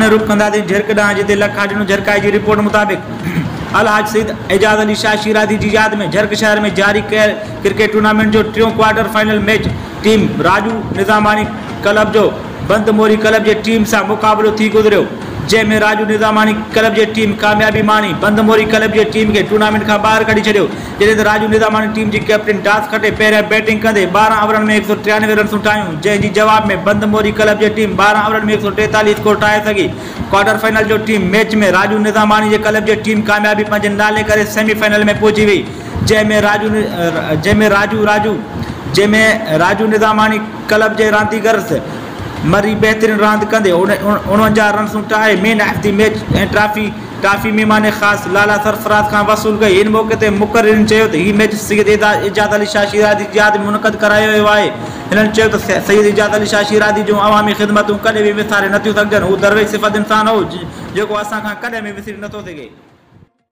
रुख कंदासीं झिरक ॾांहुं जिते लख हाजिरियूं झरकाई जी रिपोर्ट मुताबिक़ अलहाज सईद एजाज अली शाह शिराज़ी जी याद में झरक शहर में जारी कयल क्रिकेट टूर्नामेंट जो टियों quarter final match team Raju Nizamani club जो बंद मोरी क्लब जे टीम सां मुक़ाबिलो थी गुज़रियो, जंहिंमें राजू निज़ामानी क्लब जे टीम कामयाबी माणी बंद मोरी क्लब जे टीम खे टूर्नामेंट खां ॿाहिरि कढी छॾियो। जॾहिं त राजू निज़ामानी टीम जी कैप्टन टॉस खटे पहिरियां बैटिंग कंदे 12 ओवरनि में 193 रन्सूं ठाहियूं, जंहिं जी जवाब में बंद मोरी क्लब जी टीम 12 ओवरनि में 143 स्कोर ठाहे सघी। क्वार्टर फाइनल जो टीम मैच में राजू निज़ामानी जे क्लब जी टीम कामयाबी पंहिंजे नाले करे सेमीफाइनल में पहुची वई, जंहिंमें राजू निज़ामानी क्लब जे रांदीगर मरी बहितरीन रांदि कंदे 49 रन्सूं ठाहे मैन ऑफ द मैच ऐं ट्रॉफी मेहमान ख़ासि लाला सरफराज खां वसूल कई। इन मौक़े ते मुक़ररीन चयो त हीउ मैच सैयद एजाज अली शाह शिराज़ी जी यादि में मुनक़द करायो वियो आहे। हिननि चयो त सैयद एजाज अली शाह शिराज़ी जूं अवामी ख़िदमतूं कॾहिं बि विसारे नथियूं सघजनि। हू दरवेश सिफ़त इंसान हो जेको असां खां कॾहिं बि विसरी नथो सघे।